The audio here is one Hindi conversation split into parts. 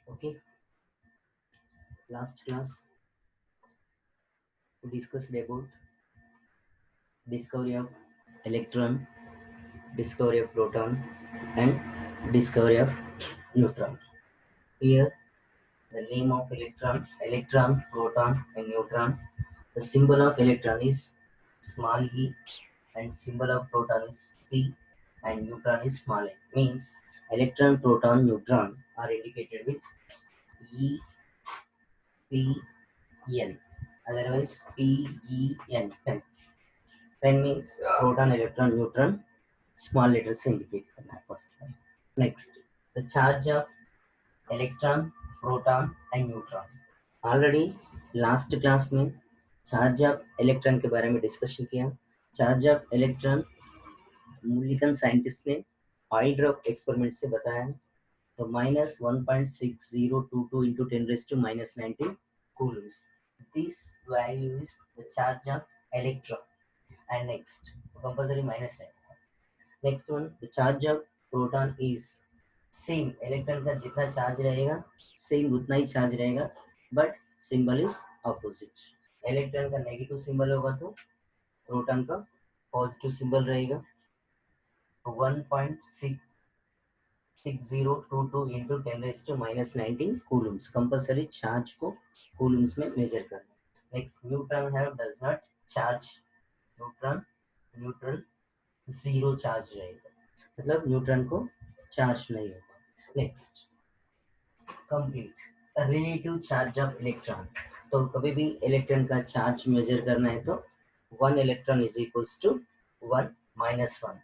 Okay, last class we discussed about discovery of electron, discovery of proton, and discovery of neutron. Here, the name of electron, proton, and neutron. The symbol of electron is small e, and symbol of proton is p, and neutron is small n. Means electron, proton, neutron are indicated with E, P, N. Otherwise, P, E, N. Pen. Pen means proton, electron, neutron. Small letters indicate करना है first time. Next, the charge of electron, proton, and neutron. Already last class में charge of electron के बारे में discussion किया. Charge of electron मूल्यांकन साइंटिस्ट ने ऑयल ड्रॉप एक्सपेरिमेंट से बताया. तो minus 1.6022 into 10 raised to minus 19 coulombs. This value is the charge of electron. And next, compulsory minus 10. Next one, the charge of proton is same. Electron का जितना चार्ज रहेगा सेम उतना ही चार्ज रहेगा, but symbol is opposite. Electron का नेगेटिव सिंबल होगा तो प्रोटॉन का पॉजिटिव सिंबल रहेगा. 1.6022 into 10 raised to minus 19 coulombs. Compulsory charge को coulombs में मेजर करना. Next, neutron have does not charge. Neutron zero charge रहेगा, मतलब न्यूट्रॉन को चार्ज नहीं होगा. Next, complete relative charge of electron. तो कभी भी इलेक्ट्रॉन का चार्ज मेजर करना है तो 1 electron is equals to 1 minus 1.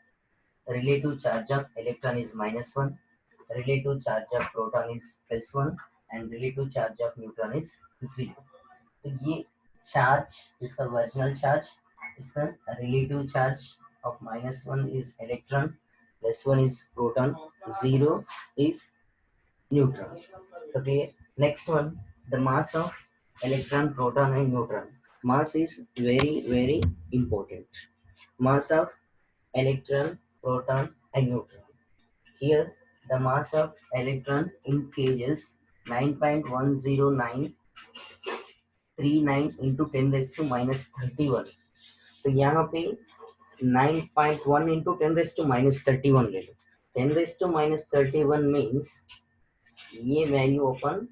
Relative charge of electron is minus 1. Relative charge of proton is plus 1. And relative charge of neutron is 0. तो ये चार्ज, इसका वर्जिनल चार्ज, इसका relative charge of minus 1 is electron, plus 1 is proton, 0 is neutron. Okay, next one, the mass of electron, proton, and neutron. Mass is very important. Mass of electron, proton, and neutron. Here, the mass of electron in kgs 9.1093 into 10 raised to minus 31. तो यहाँ पे 9.1 into 10 raised to minus 31 ले लो. 10 raised to minus 31 means ये वैल्यू ओपन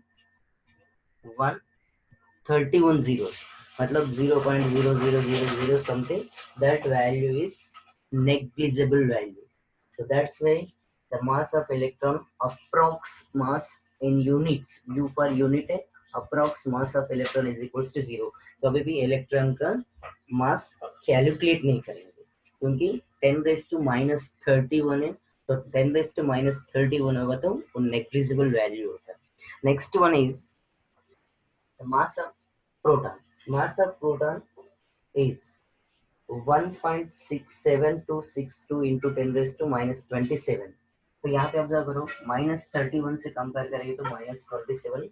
131 zeros, मतलब 0.0000 something. That value is negligible value. So that's why the mass of electron, approx mass in units, u per unit है, approx mass of electron is equals to 0. कभी भी इलेक्ट्रॉन का मास कैलकुलेट नहीं करेंगे क्योंकि 10 raised to minus 31 है. तो 10 raised to minus 31 होगा तो वो negligible value होता है. Next one is the mass of proton. Mass of proton is 1.67262 into 10 raised to minus 27. तो यहाँ पे ऑब्जर्व करो, माइनस 31 से कंपेयर करेंगे तो माइनस 27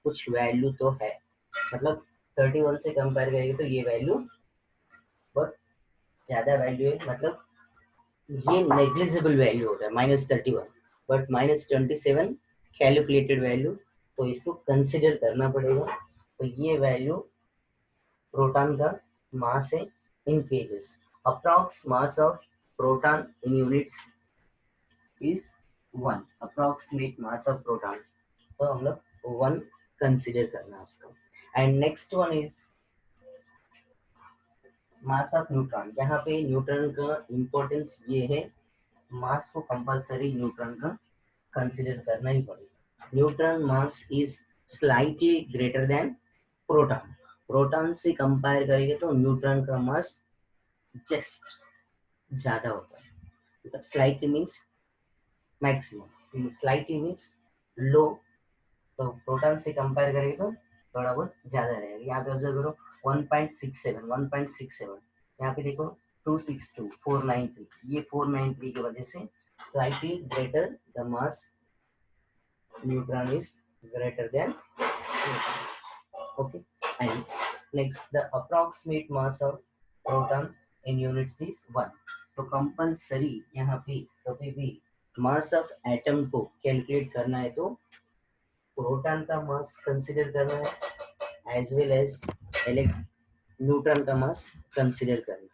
कुछ वैल्यू तो है, मतलब 31 से कंपेयर करेंगे तो ये वैल्यू बहुत ज्यादा वैल्यू है, मतलब ये नेग्लिजिबल वैल्यू होता है minus 31. But minus 27 calculated value, तो इसको कंसिडर करना पड़ेगा. तो ये वैल्यू प्रोटॉन का मास है in kgs. Approx mass of proton in units is 1. Approximate mass of proton, तो हम लोग 1 कंसिडर करना है उसको. And next one is mass of neutron. यहाँ पे न्यूट्रॉन का इंपॉर्टेंस ये है, मास को कंपल्सरी न्यूट्रॉन का कंसिडर करना ही पड़ेगा. Neutron mass is slightly greater than proton. Proton से कंपेयर करेंगे तो न्यूट्रॉन का मास जस्ट ज्यादा होता है, मतलब slightly means maximum, slightly means low. तो प्रोटॉन से कंपेयर करेंगे तो थोड़ा बहुत ज्यादा रहेगा. यहाँ पे ऑब्जर्व करो 1.67, यहाँ पे देखो 262, 493. ये 493 की वजह से slightly greater the mass neutron is greater than. Okay, and next the approximate mass of proton in units is 1. तो कंपल्सरी यहाँ पे कभी भी मास ऑफ एटम को कैलकुलेट करना है तो प्रोटॉन का मास कंसिडर करना है एज वेल एज न्यूट्रॉन का मास कंसिडर करना है।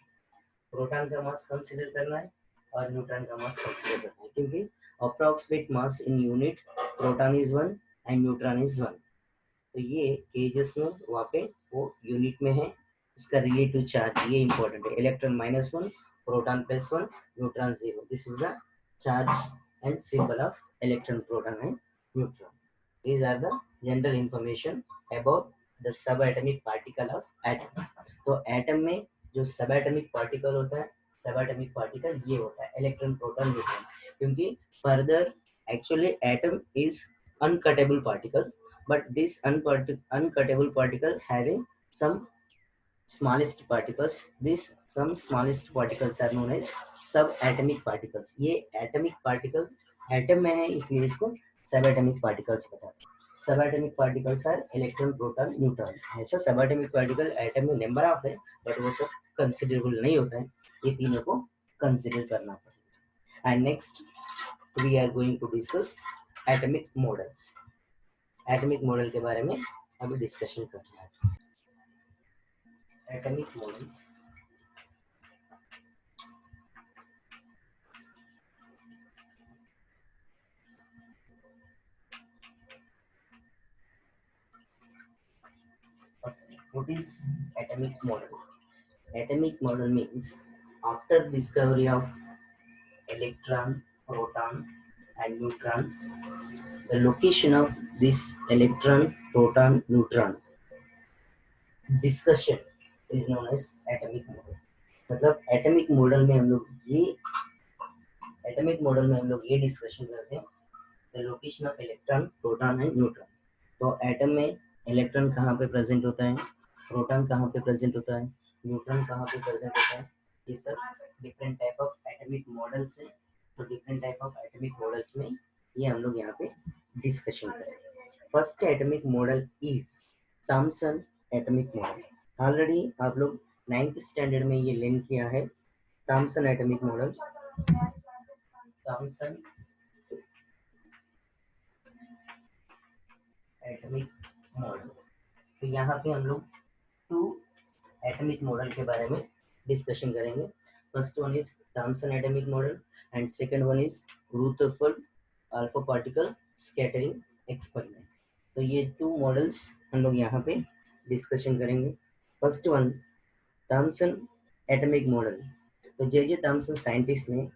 प्रोटॉन का मास कंसिडर करना है और न्यूट्रॉन का मास कंसिडर करना है, क्योंकि approximate mass in unit proton is 1 and neutron is 1। तो ये केजेस में वहाँ पे वो यूनिट में है। इसका रिलेटिव चार्ज ये इंपॉर्टेंट है, electron -1, proton +1, neutron 0। This is the charge and symbol of electron, proton and neutron. These are the general information about the subatomic particle of atom। तो एटम में जो सबएटॉमिक पार्टिकल होता है, सबएटॉमिक पार्टिकल ये होता है इलेक्ट्रॉन, प्रोटॉन, न्यूट्रॉन। क्योंकि further actually atom is uncuttable particle, but this uncuttable particle having some smallest particles, these some smallest particles are known as subatomic particles। ये atomic particles एटम में है इसलिए इसको सबएटॉमिक पार्टिकल्स कहते हैं। Subatomic particles are electron, proton, neutron. ऐसा सबएटॉमिक पार्टिकल एटम में नंबर ऑफ है, बट वो सब कंसिडरेबल नहीं होता है। ये तीनों को कंसिडर करना पड़ेगा। And next we are going to discuss atomic models. Atomic model के बारे में अभी डिस्कशन करना है। Atomic models, what is atomic model? Atomic model means after discovery of electron, proton and neutron, the location of this electron, proton, neutron discussion is known as atomic model। मतलब एटॉमिक मॉडल में हम लोग ये एटॉमिक मॉडल में हम लोग ये डिस्कशन करते हैं the location of electron, proton and neutron. तो एटम में इलेक्ट्रॉन कहाँ पे प्रेजेंट होता है, प्रोटॉन कहाँ पे प्रेजेंट होता है, न्यूट्रॉन कहाँ पे प्रेजेंट होता है, ये सब different type of atomic models हैं। तो different type of atomic models में ये हम लोग यहाँ पे डिस्कशन करेंगे। First atomic model is Thomson atomic model. Already आप लोग 9th स्टैंडर्ड में ये लर्न किया है, Thomson atomic model. Thomson atomic model. तो यहाँ पे हम लोग 2 एटॉमिक मॉडल के बारे में डिस्कशन करेंगे। First one is Thomson atomic model and second one is Rutherford alpha particle scattering experiment. तो ये 2 मॉडल्स हम लोग यहाँ पे डिस्कशन करेंगे। First one Thomson atomic model. तो जे थॉमसन साइंटिस्ट ने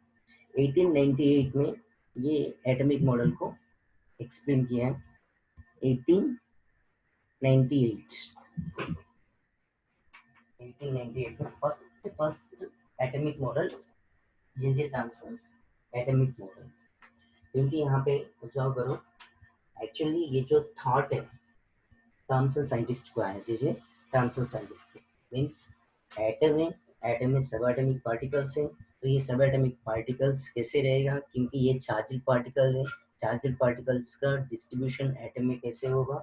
1898 में ये एटॉमिक मॉडल को एक्सप्लेन किया है। 1898 में first atomic model J Thomson atomic model. क्योंकि यहाँ पे ऑब्जर्व करो, एक्चुअली ये जो थॉट है थॉमसन साइंटिस्ट को आया, J Thomson scientist means atom में सब एटॉमिक पार्टिकल्स हैं। तो ये सब एटॉमिक पार्टिकल्स कैसे रहेगा, क्योंकि ये चार्जड पार्टिकल है, चार्जड पार्टिकल्स का डिस्ट्रीब्यूशन एटम में कैसे होगा,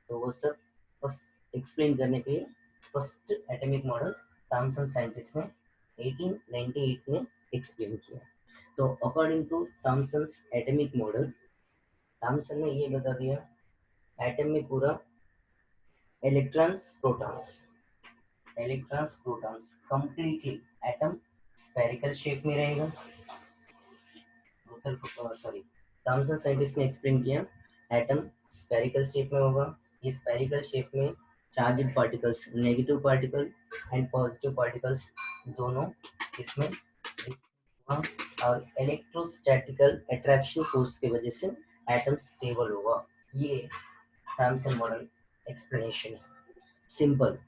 तो वो सब फर्स्ट एक्सप्लेन करने के लिए first atomic model Thomson scientist ने 1898 में एक्सप्लेन किया। तो according to Thomson atomic model, Thomson ने ये बता दिया एटम में पूरा electrons completely atom spherical shape में रहेगा। सॉरी, थॉमसन साइंटिस्ट ने एक्सप्लेन किया एटम स्फेरिकल शेप में होगा। ये स्फेरिकल शेप में charged particles, negative particle and positive particles दोनों इसमें होगा, और इलेक्ट्रोस्टैटिकल अट्रैक्शन फोर्स की वजह से एटम स्टेबल होगा। ये थॉमसन मॉडल एक्सप्लेनेशन है। सिंपल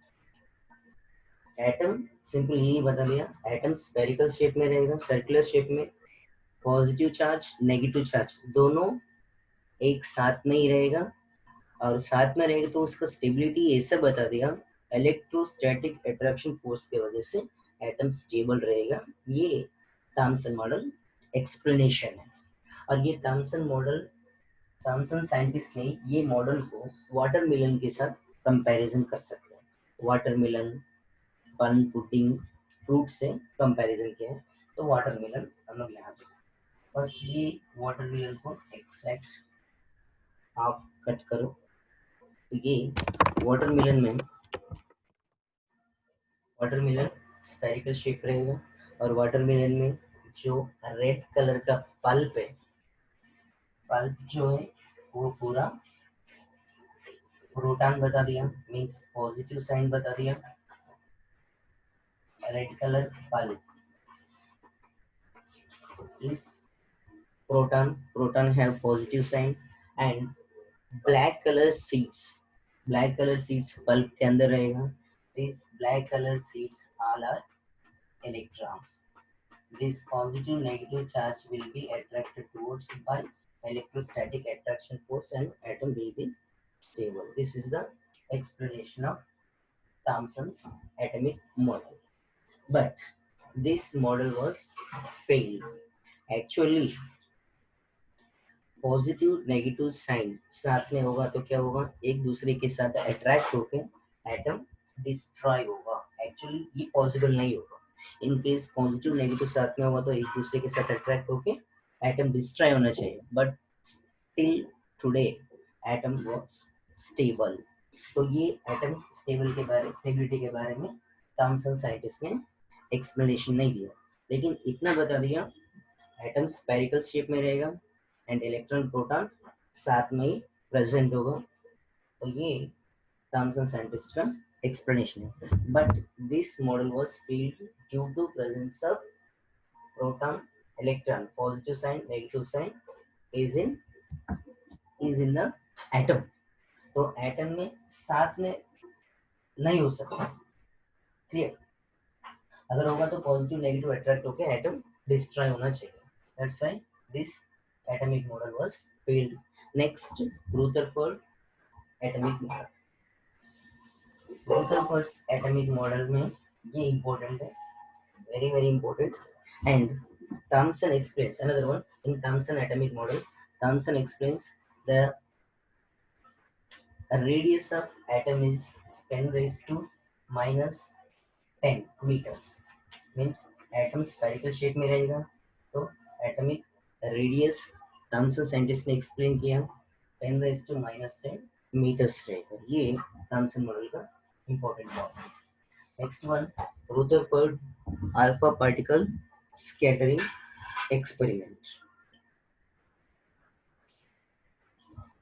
एटम, सिंपल यही बता दिया, एटम स्फेरिकल शेप में रहेगा, सर्कुलर शेप में, पॉजिटिव चार्ज नेगेटिव चार्ज दोनों एक साथ में ही रहेगा, और साथ में रहेगा तो उसका स्टेबिलिटी ऐसा बता दिया इलेक्ट्रोस्टैटिक अट्रैक्शन फोर्स की वजह से एटम स्टेबल रहेगा। ये थॉमसन मॉडल एक्सप्लेनेशन है। और ये थॉमसन साइंटिस्ट ने ये मॉडल को वाटरमेलन के साथ कंपैरिजन कर सकते हैं। वाटरमेलन, बन, पुडिंग, फ्रूट से कंपैरिजन किया है। तो वाटरमेलन हम लोग यहाँ पे फर्स्ट ये वाटरमेलन को एक्सट्रैक्ट ऑफ कट करो। तो ये वाटरमेलन में, वाटरमेलन स्फेरिकल शेप रहेगा और वाटरमेलन में जो रेड कलर का पल्प है, पल्प जो है वो पूरा प्रोटॉन बता दिया, मीन्स पॉजिटिव साइन बता दिया। Red colour pulp is proton have positive sign, and black color seeds, black color seeds pulp के अंदर रहेगा। these black color seeds all are electrons. This positive negative charge will be attracted towards it by electrostatic attraction force and atom will be stable. This is the explanation of Thomson's atomic model. But this model was failed. Actually positive negative sign साथ में होगा तो क्या होगा, एक दूसरे के साथ अट्रैक्ट होके एटम डिस्ट्रॉय होगा। एक्चुअली ये पॉसिबल नहीं होगा। इन केस पॉजिटिव नेगेटिव साथ में होगा तो एक दूसरे के साथ अट्रैक्ट होके एटम डिस्ट्रॉय होना चाहिए, but till today atom was stable. तो ये एटम स्टेबिलिटी के बारे में थॉमसन साइंटिस्ट ने एक्सप्लेनेशन नहीं दिया, लेकिन इतना बता दिया एटम स्फेरिकल शेप में रहेगा एंड इलेक्ट्रॉन प्रोटॉन साथ में ही प्रेजेंट होगा। तो ये थॉमसन साइंटिस्ट का एक्सप्लेनेशन है। But this model was failed due to presence of proton electron, positive sign negative sign is in the atom. तो एटम में साथ में नहीं हो सकता, क्लियर। अगर होगा तो पॉजिटिव नेगेटिव अट्रैक्ट होकर एटम डिस्ट्रॉय होना चाहिए। That's why this atomic model was failed. Next, Rutherford atomic model. Rutherford's atomic model में ये important है, very very important. And Thomson explains another one in Thomson atomic model. Thomson explains the radius of atom is 10 raised to minus 10 meters. Means atom spherical shape में रहेगा तो atomic radius थॉमसन साइंटिस्ट ने एक्सप्लेन किया 10 raised to minus 10 meters रहेगा। ये थॉमसन मॉडल का इंपॉर्टेंट पार्ट है। Next one, Rutherford alpha particle scattering experiment.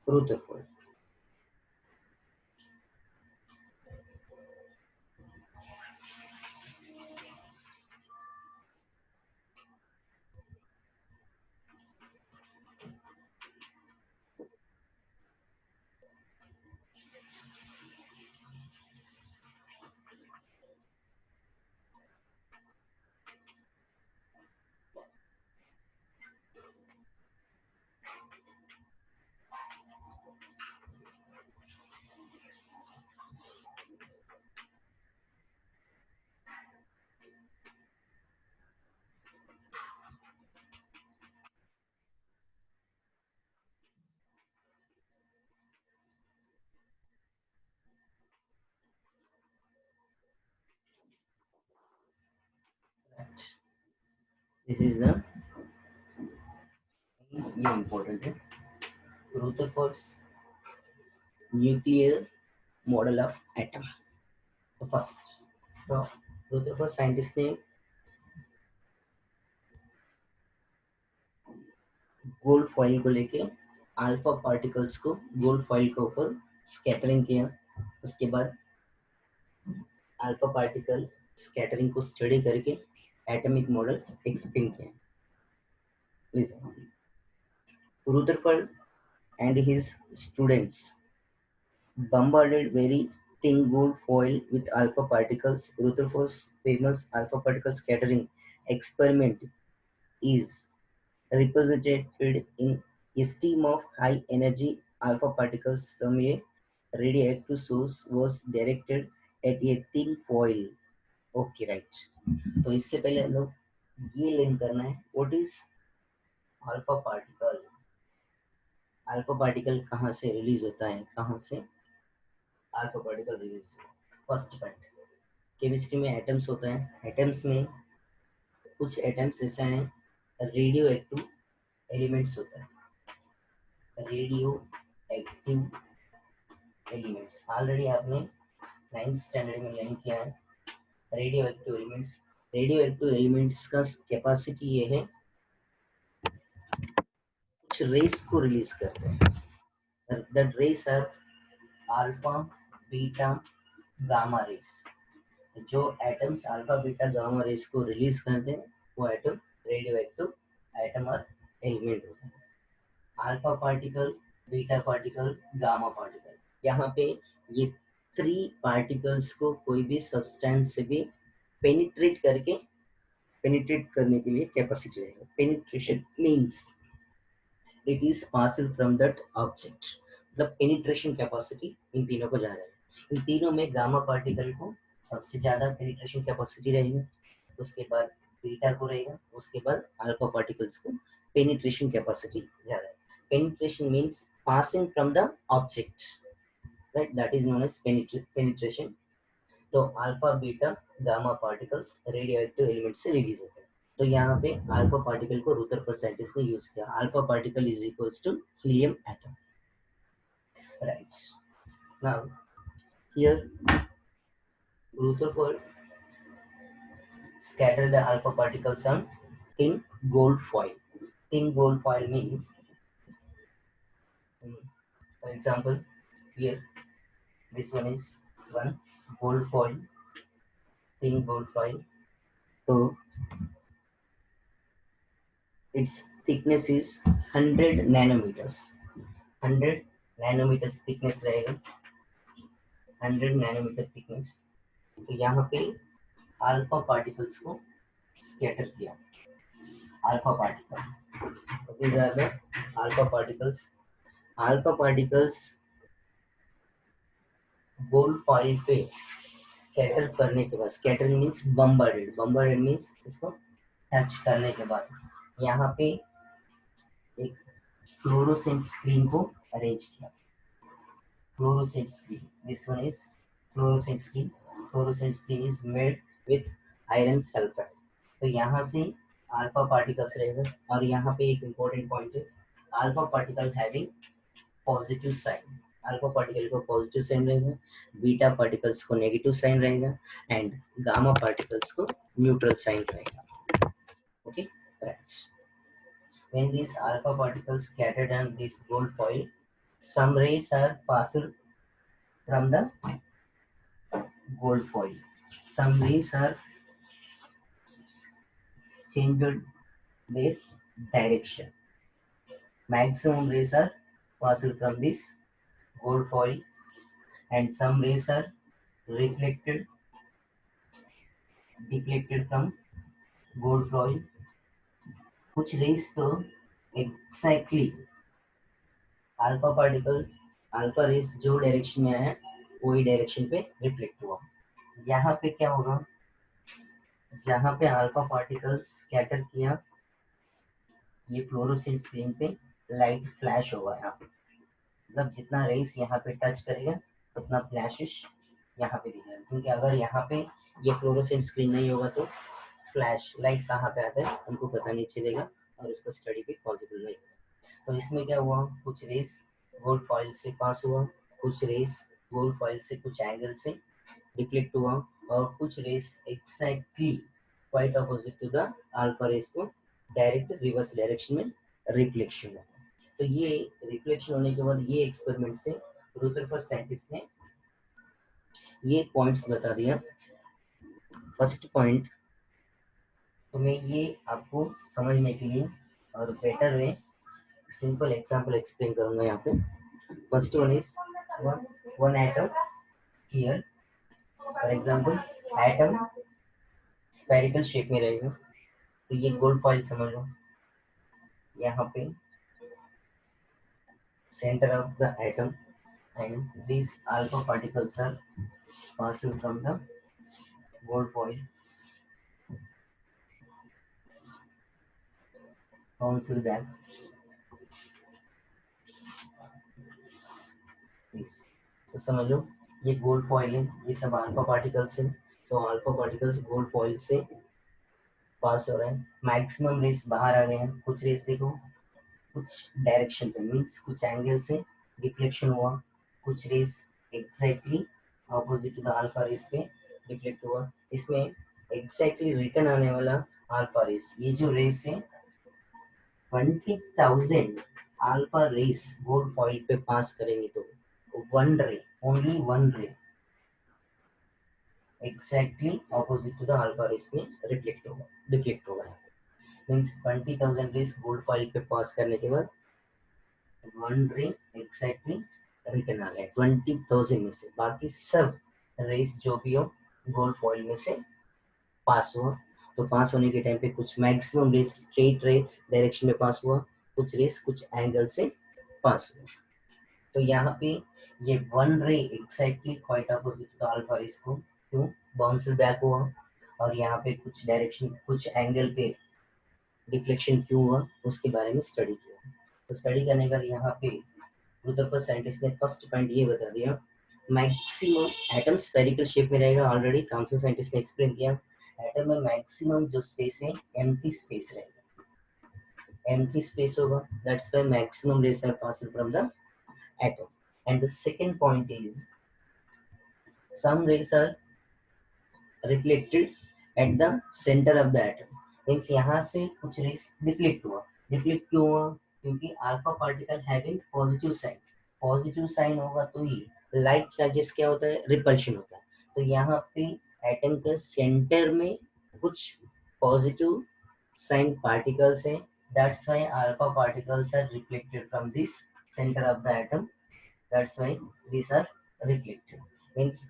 Rutherford this is the, ये इंपॉर्टेंट है, रुदरफोर्ड्स न्यूक्लियर मॉडल ऑफ एटम। तो फर्स्ट, तो रुदरफोर्ड साइंटिस्ट ने गोल्ड फॉइल को लेके अल्फा पार्टिकल्स को गोल्ड फॉइल के ऊपर स्कैटरिंग किया। उसके बाद अल्फा पार्टिकल स्कैटरिंग को स्टडी करके एटॉमिक मॉडल एक्सप्लेन किया। Please, Rutherford and his students bombarded very thin gold foil with alpha particles. Rutherford's famous alpha particle scattering experiment is represented in a stream of high energy alpha particles from a radioactive source was directed at a thin foil. Okay, right. तो इससे पहले हम लोग ये लर्न करना है what is alpha particle. Alpha particle कहाँ से रिलीज होता है, कहाँ से alpha particle release. First point, chemistry में एटम्स होता है, एटम्स में कुछ एटम्स ऐसा है रेडियो एक्टिव एलिमेंट्स होता है, radioactive active elements already आपने 9th स्टैंडर्ड में लर्न किया है। रेडियो एक्टिव एलिमेंट्स का कैपेसिटी ये है, कुछ रेस को रिलीज करते हैं। That rays are alpha beta gamma rays. जो atoms alpha beta gamma rays को रिलीज करते हैं वो एटम रेडियो एक्टिव एटम और एलिमेंट होता है। Alpha particle, beta particle, gamma particle, यहाँ पे ये 3 पार्टिकल्स को कोई भी सब्सटेंस से भी पेनिट्रेट करने के लिए कैपेसिटी रहेगा। Penetration means it is passing from that object, मतलब पेनिट्रेशन कैपेसिटी इन तीनों को ज्यादा है। इन तीनों में गामा पार्टिकल को सबसे ज्यादा पेनिट्रेशन कैपेसिटी रहेगी, उसके बाद बीटा को रहेगा, उसके बाद अल्फा पार्टिकल्स को पेनिट्रेशन कैपेसिटी ज्यादा है। Penetration means passing from the object, right, that is known as penetration. तो alpha beta gamma particles radioactive element से रिलीज होते हैं। तो यहाँ पे अल्फा पार्टिकल को रुदरफोर्ड साइंटिस्ट ने यूज किया। Alpha particle is equals to helium atom, right. Now here Rutherford scattered the alpha particles on thin gold foil. Thin gold foil means, for example, here this one is one gold foil, thin gold foil. So its thickness is 100 nanometers. 100 nanometers thickness रहेगा, 100 nanometer thickness। तो यहाँ पे अल्फा पार्टिकल्स को स्कैटर किया। Alpha particle, these are the alpha particles. Alpha particles gold foil पे स्कैटर करने के बाद, स्कैटर मीन्स बम्बार्डेड मीन्स इसको टच करने के बाद यहाँ पे एक फ्लोरोसेंट स्क्रीन को अरेंज किया। Fluorescent screen, this one is fluorescent screen. Fluorescent screen is made with iron sulphide. तो यहाँ से अल्फा पार्टिकल्स रहेगा, और यहाँ पे एक इम्पोर्टेंट पॉइंट है, alpha particle having positive sign. Alpha particle को पॉजिटिव साइन रहेगा, बीटा पार्टिकल्स को नेगेटिव साइन रहेगा, एंड गामा पार्टिकल्स को न्यूट्रल साइन रहेगा। Okay, right. When these alpha particles scattered on this gold foil, some rays are passed from the gold foil. Some rays are changed their direction. Maximum rays are passed from this gold foil, and some rays are reflected, deflected from gold foil। कुछ रेस तो exactly alpha particle, alpha rays जो डायरेक्शन में आया वही डायरेक्शन पे रिफ्लेक्ट हुआ। यहाँ पे क्या होगा, जहाँ पे अल्फा पार्टिकल स्कैटर किया, ये फ्लोरोसेंट स्क्रीन पे लाइट फ्लैश होगा यहाँ पे, मतलब जितना रेस यहाँ पे टच करेगा उतना फ्लैशिश यहाँ पे दिखेगा। क्योंकि अगर यहाँ पे ये फ्लोरोसेंट स्क्रीन नहीं होगा तो फ्लैश लाइट कहाँ पे आता है हमको पता नहीं चलेगा, और उसको स्टडी भी पॉसिबल नहीं होगा। तो इसमें क्या हुआ, कुछ रेस गोल्ड फॉइल से पास हुआ, कुछ रेस गोल्ड फॉइल से कुछ एंगल से डिफ्लेक्ट हुआ, और कुछ rays exactly quite opposite to the alpha rays को डायरेक्ट रिवर्स डायरेक्शन में रिफ्लेक्शन हुआ। तो ये रिफ्लेक्शन होने के बाद ये एक्सपेरिमेंट से रुदरफोर्ड साइंटिस्ट ने ये पॉइंट्स बता दिया। फर्स्ट पॉइंट, तो मैं ये आपको समझने के लिए और better way simple example explain करूंगा यहाँ पे। First one is one atom here, for example atom spherical shape में रहेगा, तो ये गोल्ड फॉइल समझ लो। यहाँ पे centre of the atom, and these alpha particles are passing from the gold foil, bouncing back this। तो समझ लो ये गोल्ड फॉइल है, ये सब अल्फा पार्टिकल्स है। तो अल्फा पार्टिकल्स गोल्ड फॉइल से पास हो रहे हैं, मैक्सिमम रेस बाहर आ गए हैं। कुछ रेस देखो कुछ डायरेक्शन पे मीन्स कुछ एंगल से डिफ्लेक्शन हुआ, कुछ rays exactly opposite to the alpha rays पे डिफ्लेक्ट हुआ, इसमें एग्जैक्टली रिटर्न आने वाला अल्फा रेस, ये जो रेस है 20,000 अल्फा रेस गोल्ड फॉइल पे पास करेंगे तो one ray, only one ray exactly opposite to the alpha rays में रिफ्लेक्ट होगा, डिफ्लेक्ट होगा। मीन्स 20,000 रेस गोल्ड फॉइल पे पास करने के बाद वन रे एग्जैक्टली रिटर्न आ गया 20,000 में से, बाकी सब रेस जो भी हो गोल्ड फॉइल में से पास हुआ। तो पास होने के टाइम पे कुछ मैक्सिमम रेस स्ट्रेट रे डायरेक्शन में पास हुआ, कुछ रेस कुछ एंगल से पास हुआ। तो यहाँ पे ये one ray exactly quite opposite to alpha rays को क्यों बाउंस बैक हुआ, और यहाँ पे कुछ डायरेक्शन कुछ एंगल पे डिफ्लेक्शन क्यों हुआ उसके बारे में स्टडी किया। तो स्टडी करने का यहाँ पे रुदरफोर्ड साइंटिस्ट ने फर्स्ट पॉइंट ये बता दिया, मैक्सिमम एटम स्फेरिकल शेप में रहेगा, ऑलरेडी थॉमसन साइंटिस्ट ने एक्सप्लेन किया। एटम में मैक्सिमम जो स्पेस है एम्प्टी स्पेस रहेगा, एम्प्टी स्पेस होगा, that's why maximum rays are passing from the atom. And the second point is some rays are reflected at the center of the atom. Means यहाँ से कुछ रेस डिफ्लेक्ट हुआ, डिफ्लेक्ट क्यों हुआ, क्योंकि alpha particle having positive sign, positive sign होगा तो ही लाइक चार्जेस क्या होता है, रिपल्शन होता है। तो यहाँ पे एटम के सेंटर में कुछ पॉजिटिव साइन पार्टिकल्स हैं, that's why alpha particles are reflected from this center of the atom, that's why these are reflected। Means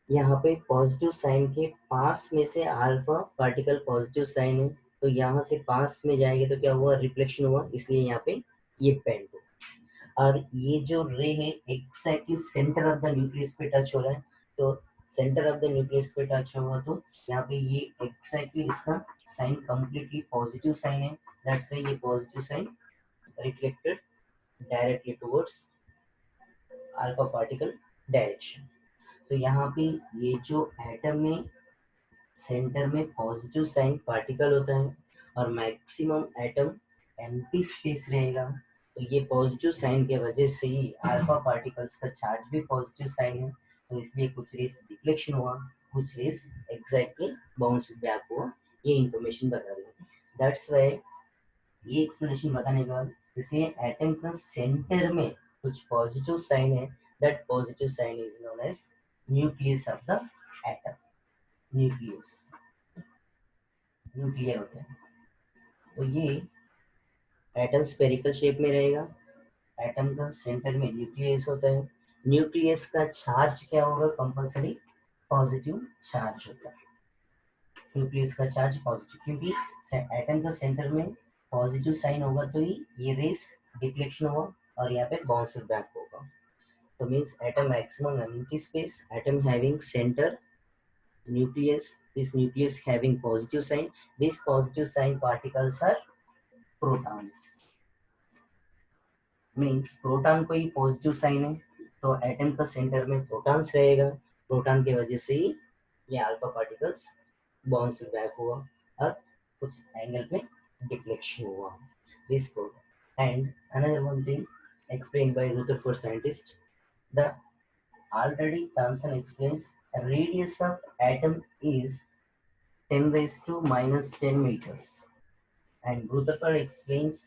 यहाँ पे पॉजिटिव साइन के पास में से अल्फा पार्टिकल पॉजिटिव साइन है, तो यहाँ से पास में जाएंगे तो क्या हुआ, रिफ्लेक्शन हुआ, इसलिए यहाँ पे ये पेंट हो। और ये जो रे है exactly center of the nucleus पे टच हो रहा है, तो सेंटर ऑफ द न्यूक्लियस पे टच होगा तो यहाँ पे ये एग्जैक्टली इसका साइन कंप्लीटली पॉजिटिव साइन है, दैट्स व्हाई ये positive sign reflected directly towards alpha particle direction. तो यहाँ पे ये जो एटम में सेंटर में पॉजिटिव साइन पार्टिकल होता है और मैक्सिमम एटम एम्प्टी स्पेस रहेगा, तो ये पॉजिटिव साइन के वजह से ही अल्फा पार्टिकल्स का चार्ज भी पॉजिटिव साइन है, तो इसलिए कुछ रेस डिफ्लेक्शन हुआ, कुछ रेस एग्जैक्टली बाउंस बैक हुआ, ये इंफॉर्मेशन बता रही है। दैट्स वाई ये एक्सप्लेनेशन बताने के बाद इसलिए एटम का सेंटर में कुछ पॉजिटिव साइन है, that positive sign is known as nucleus of the atom, nucleus, nuclear होते हैं। तो ये एटम स्फेरिकल शेप में रहेगा, एटम का सेंटर में न्यूक्लियस होता है, न्यूक्लियस का चार्ज क्या होगा, कंपल्सरी पॉजिटिव चार्ज होता है, न्यूक्लियस का चार्ज पॉजिटिव, क्योंकि एटम का सेंटर में पॉजिटिव साइन होगा तो ही ये रेस डिफ्लेक्शन होगा और यहाँ पे बाउंस बैक होगा। तो means atom maximum empty space, atom having centre nucleus, this nucleus having positive sign, these positive sign particles are protons। Means proton को ही पॉजिटिव साइन है तो एटम का सेंटर में प्रोटॉन्स रहेगा, प्रोटॉन की वजह से ही ये अल्फा पार्टिकल्स बाउंस बैक हुआ और कुछ एंगल पे डिफ्लेक्शन हुआ, this proton. And another one thing explained by Rutherford scientist, the already Thomson explains radius of atom is 10 raised to minus 10 meters, and Rutherford explains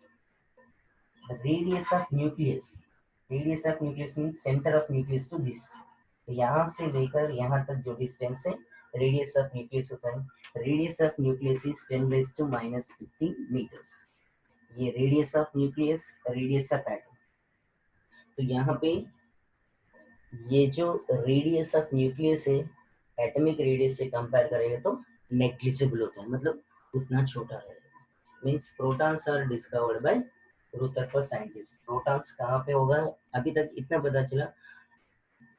the radius of nucleus, radius of nucleus means center of nucleus to this, तो यहाँ से लेकर यहाँ तक जो डिस्टेंस है रेडियस ऑफ न्यूक्लियस होता है, radius of nucleus is 10 raised to minus 15 meters, ये radius of nucleus, radius of atom. तो यहाँ पे ये जो रेडियस ऑफ न्यूक्लियस है एटॉमिक रेडियस से कंपेयर करेंगे तो नेग्लिजिबल होता है, मतलब उतना छोटा रहेगा। Means protons are discovered by Rutherford scientist. Protons कहाँ पे होगा, अभी तक इतना पता चला,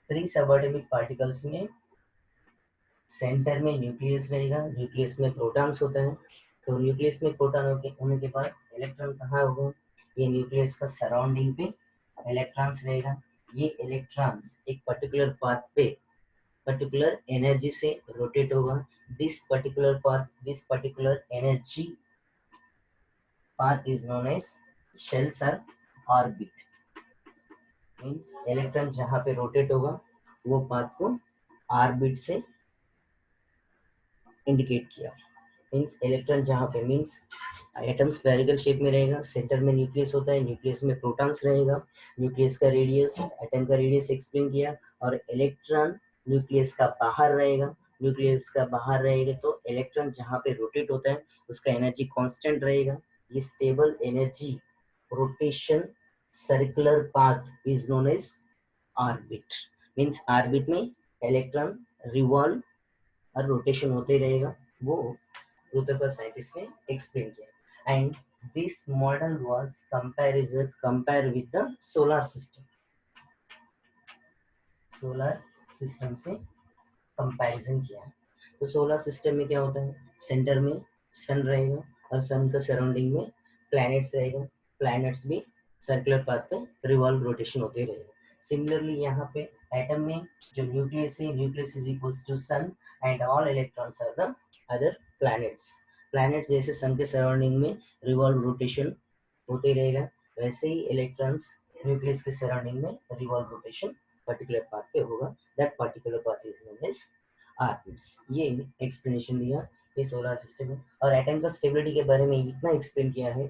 3 सबएटॉमिक पार्टिकल्स में सेंटर में न्यूक्लियस रहेगा, न्यूक्लियस में प्रोटॉन्स होता है, तो न्यूक्लियस में प्रोटॉन होने के बाद इलेक्ट्रॉन कहाँ होगा, ये न्यूक्लियस का सराउंडिंग पे इलेक्ट्रॉन्स रहेगा, ये इलेक्ट्रॉन्स एक पर्टिकुलर पाथ पे पर्टिकुलर एनर्जी से रोटेट होगा, this particular path, this particular energy path is known as shells or orbit। Means electron जहाँ पे रोटेट होगा वो पाथ को ऑर्बिट से इंडिकेट किया। मीन्स इलेक्ट्रॉन जहाँ पे मीन्स एटम स्फेरिकल शेप में रहेगा, सेंटर में न्यूक्लियस होता है, न्यूक्लियस में प्रोटॉन्स रहेगा, न्यूक्लियस का रेडियस, एटम का रेडियस एक्सप्लेन किया, और इलेक्ट्रॉन न्यूक्लियस का बाहर रहेगा, न्यूक्लियस का बाहर रहेगा तो इलेक्ट्रॉन जहाँ पे रोटेट होता है उसका एनर्जी कांस्टेंट रहेगा। ये stable energy rotation circular path is known as orbit. Means orbit में इलेक्ट्रॉन रिवॉल्व और रोटेशन होते रहेगा, वो रुदरफोर्ड साइंटिस्ट ने एक्सप्लेन किया। And this model was compare with the solar system से कंपैरिजन किया है। तो सोलर सिस्टम में क्या होता है, सेंटर में सन रहेगा और सन का सराउंडिंग में प्लैनेट्स रहेगा, प्लैनेट्स भी सर्कुलर पाथ पे रिवॉल्व रोटेशन होते रहेगा। सिमिलरली यहाँ पे एटम में जो न्यूक्लियस है, nucleus is equals to sun and all electrons are the other planets. Planets जैसे सन के सराउंडिंग में रिवॉल्व रोटेशन होते रहेगा, वैसे ही इलेक्ट्रॉन्स न्यूक्लियस के सराउंडिंग में रिवॉल्व रोटेशन पर्टिकुलर पाथ पे होगा। That particular path is known as orbits. ये एक्सप्लेनेशन दिया ये सोलर सिस्टम है। और एटम का स्टेबिलिटी के बारे में इतना एक्सप्लेन किया है,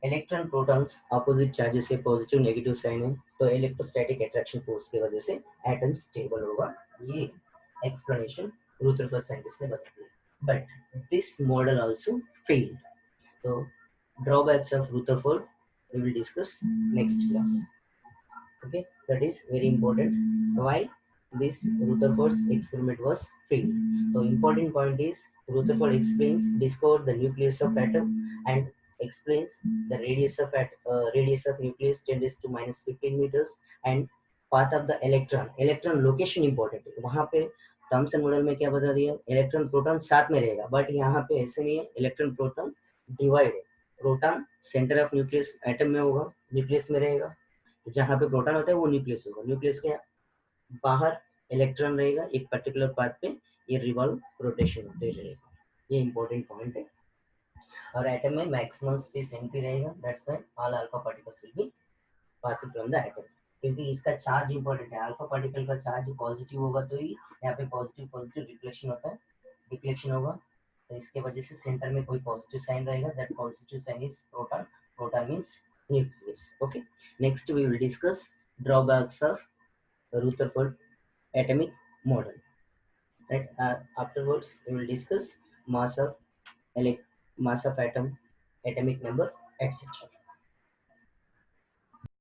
इलेक्ट्रॉन प्रोटॉन्स अपोजिट चार्जेस है, पॉजिटिव नेगेटिव साइन है, तो इलेक्ट्रोस्टैटिक अट्रैक्शन फोर्स की वजह से एटम स्टेबल होगा। ये एक्सप्लेनेशन रुदरफोर्ड साइंटिस्ट ने बताया। But this model also failed. तो drawbacks of Rutherford we will discuss next class. Okay, that is very important. Why this Rutherford's experiment was failed? So important point is Rutherford explains discovered the nucleus of atom and explains the radius of nucleus 10 raised to minus 15 meters and path of the electron location important है। वहाँ पे थॉमसन मॉडल में क्या बता दिया, इलेक्ट्रॉन प्रोटॉन साथ में रहेगा, बट यहाँ पे ऐसे नहीं है, इलेक्ट्रॉन प्रोटॉन डिवाइड है। Proton centre of nucleus atom में होगा, न्यूक्लियस में रहेगा, जहाँ पे प्रोटॉन होता है वो न्यूक्लियस होगा, न्यूक्लियस के बाहर इलेक्ट्रॉन रहेगा, एक पर्टिकुलर पाथ पे ये रिवॉल्व रोटेशन होते रहेगा। ये इंपॉर्टेंट पॉइंट है। और एटम में मैक्सिमम स्पेस एम्प्टी रहेगा, that's why all alpha particles will be passing from the atom. क्योंकि इसका चार्ज इंपॉर्टेंट है, अल्फा पार्टिकल का चार्ज पॉजिटिव होगा तो ही यहाँ पे पॉजिटिव पॉजिटिव रिफ्लेक्शन होता है, डिफ्लेक्शन होगा, तो इसके वजह से सेंटर में कोई पॉजिटिव साइन रहेगा, that positive sign is proton, proton means nucleus. Okay, next we will discuss drawbacks of Rutherford atomic model. Right? Afterwards, we will discuss mass of mass of atom, atomic number, etc.